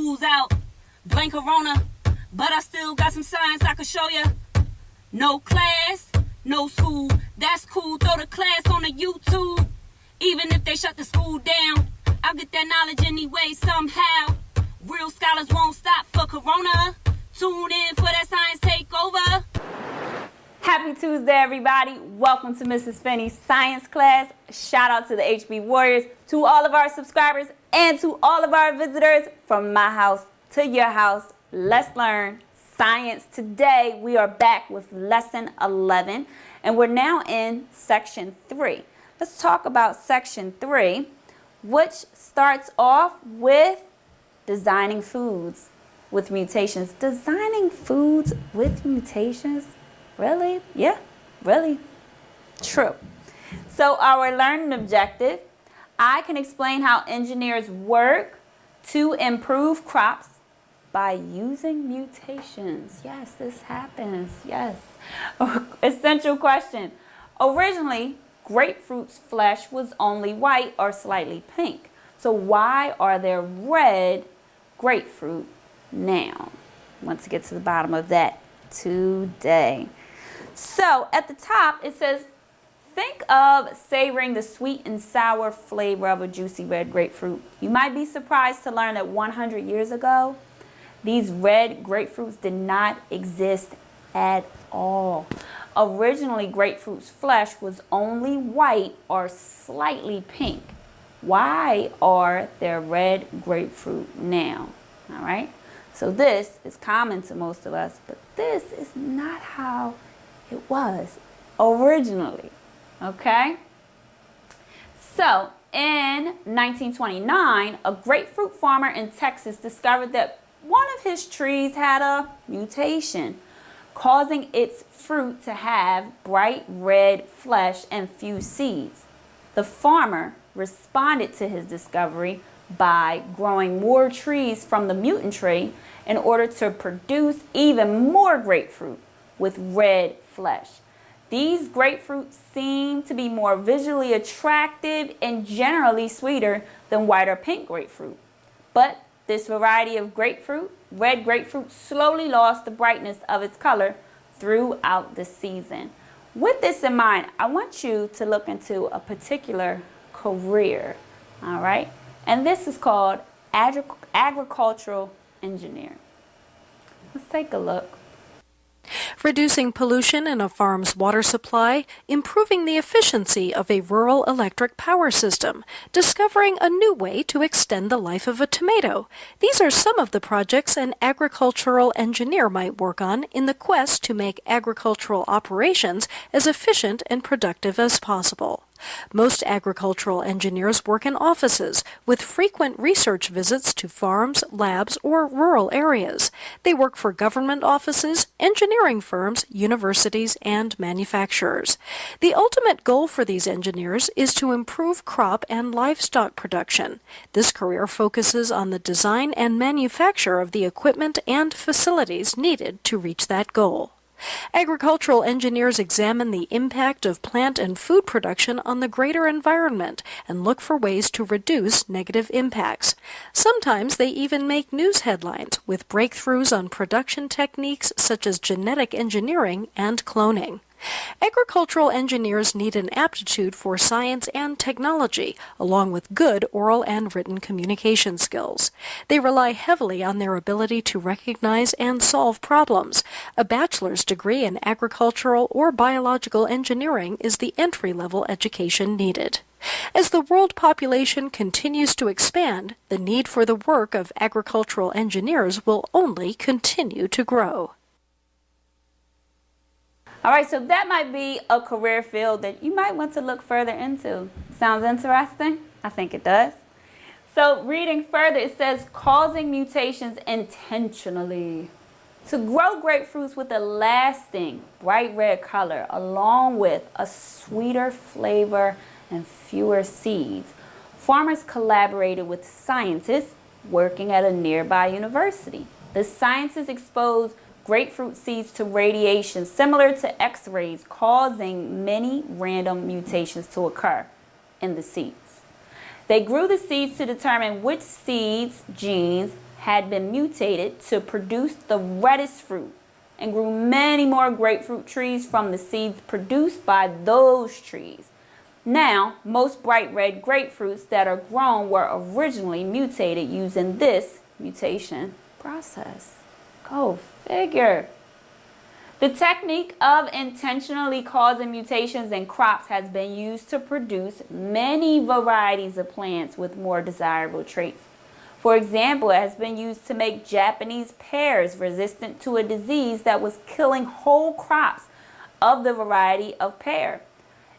school's out, blame corona, but I still got some science I could show ya. No class, no school, that's cool, throw the class on the YouTube. Even if they shut the school down, I'll get that knowledge anyway somehow. Real scholars won't stop for corona. Tune in for that science takeover. Happy Tuesday, everybody. Welcome to Mrs. Finney's science class. Shout out to the HB Warriors, to all of our subscribers, and to all of our visitors from my house to your house. Let's learn science. Today, we are back with lesson 11, and we're now in section 3. Let's talk about section 3, which starts off with designing foods with mutations. Designing foods with mutations? Really? Yeah, really. True. So our learning objective, I can explain how engineers work to improve crops by using mutations. Yes, this happens. Yes. Essential question. Originally, grapefruit's flesh was only white or slightly pink. So why are there red grapefruit now? I want to get to the bottom of that today. So at the top it says, think of savoring the sweet and sour flavor of a juicy red grapefruit. You might be surprised to learn that 100 years ago, these red grapefruits did not exist at all. Originally, grapefruit's flesh was only white or slightly pink. Why are there red grapefruit now? All right. So this is common to most of us, but this is not how it was originally. Okay. So in 1929, a grapefruit farmer in Texas discovered that one of his trees had a mutation, causing its fruit to have bright red flesh and few seeds. The farmer responded to his discovery by growing more trees from the mutant tree in order to produce even more grapefruit with red flesh. These grapefruits seem to be more visually attractive and generally sweeter than white or pink grapefruit. But this variety of grapefruit, red grapefruit, slowly lost the brightness of its color throughout the season. With this in mind, I want you to look into a particular career, all right? And this is called agricultural engineering. Let's take a look. Reducing pollution in a farm's water supply, improving the efficiency of a rural electric power system, discovering a new way to extend the life of a tomato. These are some of the projects an agricultural engineer might work on in the quest to make agricultural operations as efficient and productive as possible. Most agricultural engineers work in offices with frequent research visits to farms, labs, or rural areas. They work for government offices, engineering firms, universities, and manufacturers. The ultimate goal for these engineers is to improve crop and livestock production. This career focuses on the design and manufacture of the equipment and facilities needed to reach that goal. Agricultural engineers examine the impact of plant and food production on the greater environment and look for ways to reduce negative impacts. Sometimes they even make news headlines with breakthroughs on production techniques such as genetic engineering and cloning. Agricultural engineers need an aptitude for science and technology, along with good oral and written communication skills. They rely heavily on their ability to recognize and solve problems. A bachelor's degree in agricultural or biological engineering is the entry-level education needed. As the world population continues to expand, the need for the work of agricultural engineers will only continue to grow. All right, so that might be a career field that you might want to look further into. Sounds interesting? I think it does. So reading further, it says causing mutations intentionally. To grow grapefruits with a lasting bright red color, along with a sweeter flavor and fewer seeds, farmers collaborated with scientists working at a nearby university. The scientists exposed grapefruit seeds to radiation similar to X-rays, causing many random mutations to occur in the seeds. They grew the seeds to determine which seeds, genes, had been mutated to produce the reddest fruit and grew many more grapefruit trees from the seeds produced by those trees. Now, most bright red grapefruits that are grown were originally mutated using this mutation process. Go figure. The technique of intentionally causing mutations in crops has been used to produce many varieties of plants with more desirable traits. For example, it has been used to make Japanese pears resistant to a disease that was killing whole crops of the variety of pear.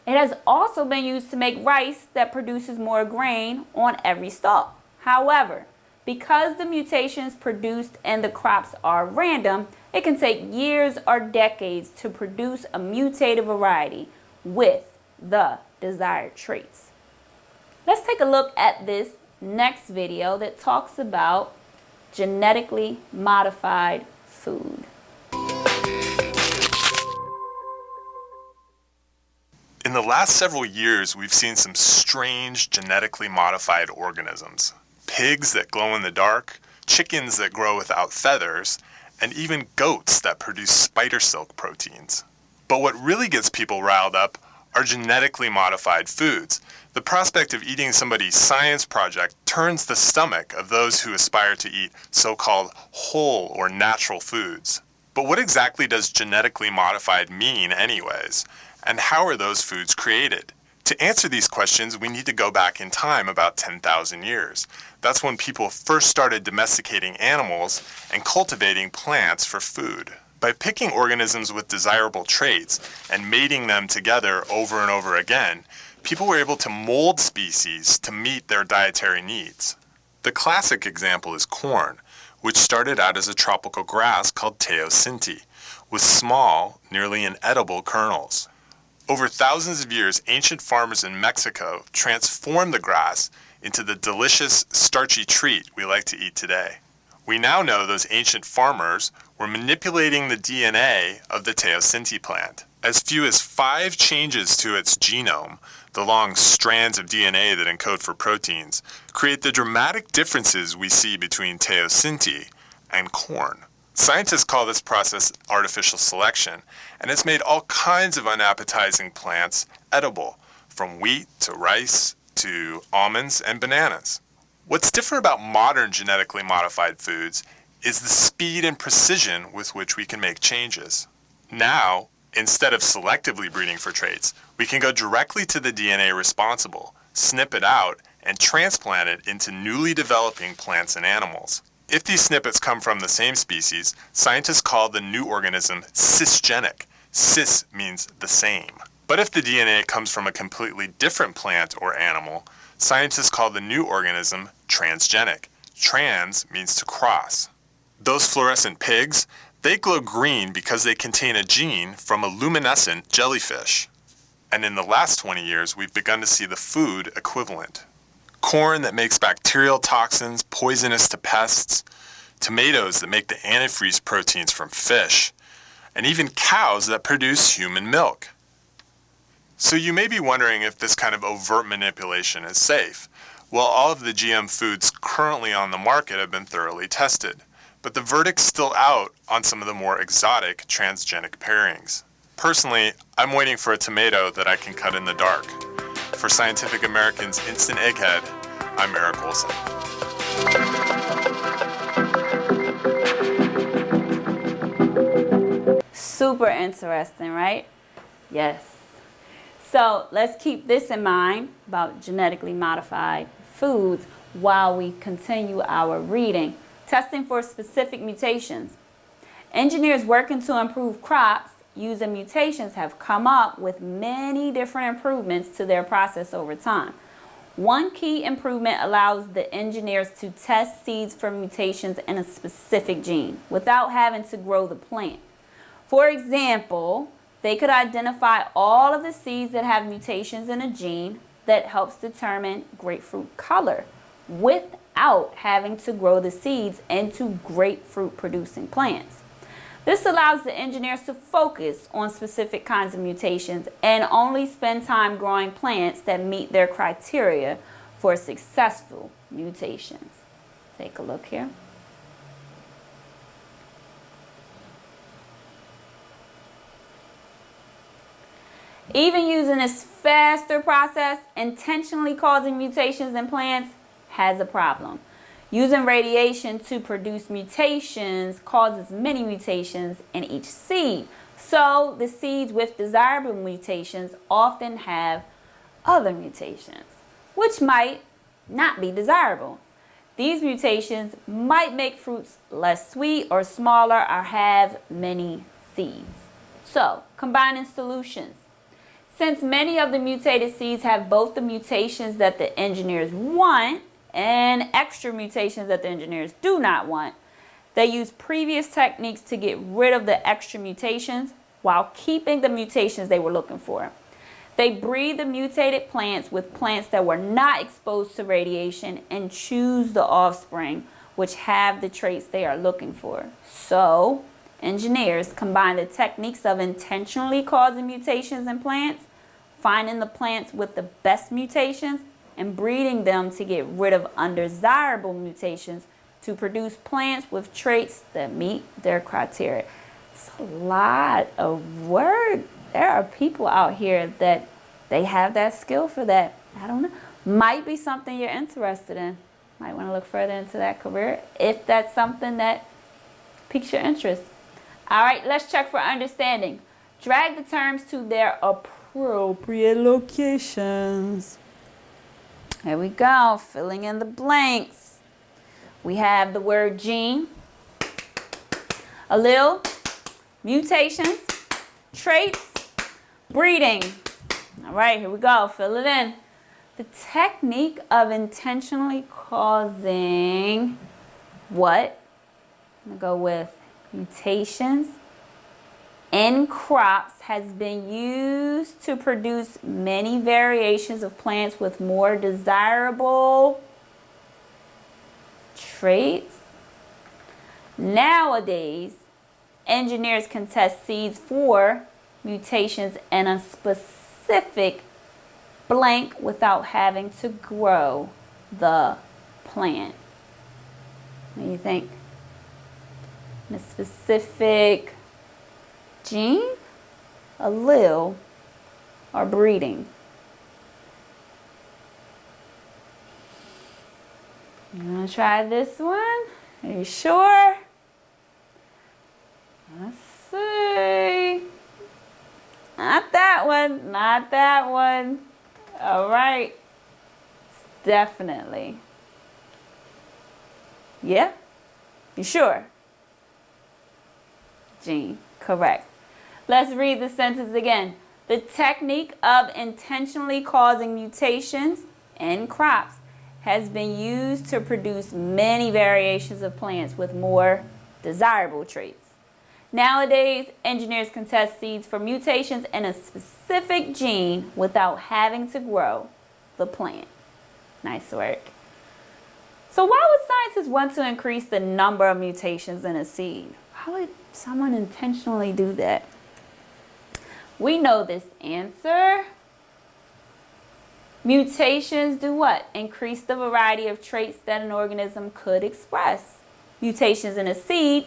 It has also been used to make rice that produces more grain on every stalk. However, because the mutations produced in the crops are random, it can take years or decades to produce a mutated variety with the desired traits. Let's take a look at this next video that talks about genetically modified food. In the last several years, we've seen some strange genetically modified organisms. Pigs that glow in the dark, chickens that grow without feathers, and even goats that produce spider silk proteins. But what really gets people riled up are genetically modified foods. The prospect of eating somebody's science project turns the stomach of those who aspire to eat so-called whole or natural foods. But what exactly does genetically modified mean anyways? And how are those foods created? To answer these questions, we need to go back in time about 10,000 years. That's when people first started domesticating animals and cultivating plants for food. By picking organisms with desirable traits and mating them together over and over again, people were able to mold species to meet their dietary needs. The classic example is corn, which started out as a tropical grass called teosinte, with small, nearly inedible kernels. Over thousands of years, ancient farmers in Mexico transformed the grass into the delicious, starchy treat we like to eat today. We now know those ancient farmers were manipulating the DNA of the teosinte plant. As few as 5 changes to its genome, the long strands of DNA that encode for proteins, create the dramatic differences we see between teosinte and corn. Scientists call this process artificial selection, and it's made all kinds of unappetizing plants edible, from wheat to rice to almonds and bananas. What's different about modern genetically modified foods is the speed and precision with which we can make changes. Now, instead of selectively breeding for traits, we can go directly to the DNA responsible, snip it out, and transplant it into newly developing plants and animals. If these snippets come from the same species, scientists call the new organism cisgenic. Cis means the same. But if the DNA comes from a completely different plant or animal, scientists call the new organism transgenic. Trans means to cross. Those fluorescent pigs, they glow green because they contain a gene from a luminescent jellyfish. And in the last 20 years, we've begun to see the food equivalent. Corn that makes bacterial toxins poisonous to pests, tomatoes that make the antifreeze proteins from fish, and even cows that produce human milk. So you may be wondering if this kind of overt manipulation is safe. Well, all of the GM foods currently on the market have been thoroughly tested, but the verdict's still out on some of the more exotic transgenic pairings. Personally, I'm waiting for a tomato that I can cut in the dark. For Scientific American's Instant Egghead, I'm Eric Olson. Super interesting, right? Yes. So let's keep this in mind about genetically modified foods while we continue our reading. Testing for specific mutations. Engineers working to improve crops using mutations have come up with many different improvements to their process over time. One key improvement allows the engineers to test seeds for mutations in a specific gene without having to grow the plant. For example, they could identify all of the seeds that have mutations in a gene that helps determine grapefruit color without having to grow the seeds into grapefruit producing plants. This allows the engineers to focus on specific kinds of mutations and only spend time growing plants that meet their criteria for successful mutations. Take a look here. Even using this faster process, intentionally causing mutations in plants has a problem. Using radiation to produce mutations causes many mutations in each seed. So the seeds with desirable mutations often have other mutations, which might not be desirable. These mutations might make fruits less sweet or smaller or have many seeds. So, combining solutions. Since many of the mutated seeds have both the mutations that the engineers want and extra mutations that the engineers do not want, they use previous techniques to get rid of the extra mutations while keeping the mutations they were looking for. They breed the mutated plants with plants that were not exposed to radiation and choose the offspring which have the traits they are looking for. So, engineers combine the techniques of intentionally causing mutations in plants, finding the plants with the best mutations, and breeding them to get rid of undesirable mutations to produce plants with traits that meet their criteria. It's a lot of work. There are people out here that they have that skill for that. I don't know. Might be something you're interested in. Might want to look further into that career if that's something that piques your interest. All right, let's check for understanding. Drag the terms to their appropriate locations. There we go, filling in the blanks. We have the word gene, allele, mutations, traits, breeding. All right, here we go, fill it in. The technique of intentionally causing what? I'm gonna go with mutations in crops has been used to produce many variations of plants with more desirable traits. Nowadays, engineers can test seeds for mutations in a specific blank without having to grow the plant. What do you think? A specific gene, allele, or breeding? You want to try this one? Are you sure? Let's see. Not that one. Not that one. All right. Definitely. Yeah? You sure? Gene. Correct. Let's read the sentence again. The technique of intentionally causing mutations in crops has been used to produce many variations of plants with more desirable traits. Nowadays, engineers can test seeds for mutations in a specific gene without having to grow the plant. Nice work. So why would scientists want to increase the number of mutations in a seed? Why would someone intentionally do that? We know this answer. Mutations do what? Increase the variety of traits that an organism could express. Mutations in a seed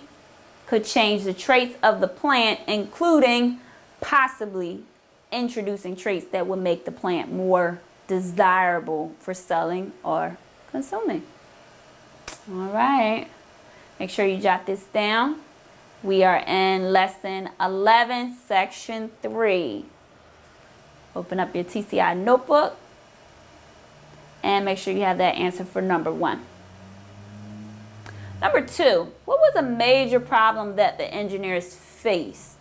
could change the traits of the plant, including possibly introducing traits that would make the plant more desirable for selling or consuming. All right. Make sure you jot this down. We are in lesson 11, section 3. Open up your TCi notebook and make sure you have that answer for number 1. Number 2, what was a major problem that the engineers faced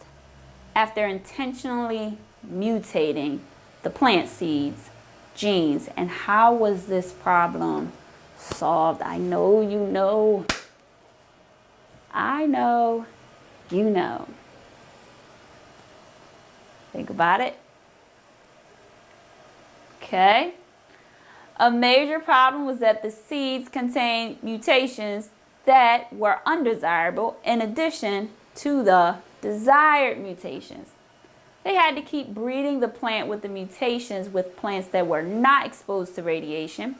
after intentionally mutating the plant seeds, genes, and how was this problem solved? I know you know. I know you know. Think about it. Okay. A major problem was that the seeds contained mutations that were undesirable in addition to the desired mutations. They had to keep breeding the plant with the mutations with plants that were not exposed to radiation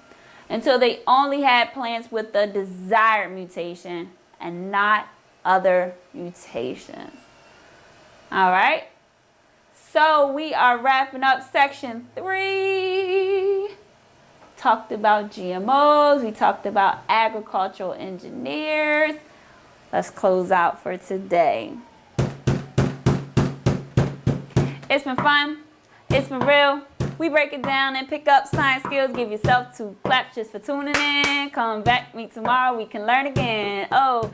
until they only had plants with the desired mutation and not other mutations. All right. So we are wrapping up section 3. Talked about GMOs. We talked about agricultural engineers. Let's close out for today. It's been fun. It's been real. We break it down and pick up science skills. Give yourself 2 claps just for tuning in. Come back, meet tomorrow. We can learn again. Oh.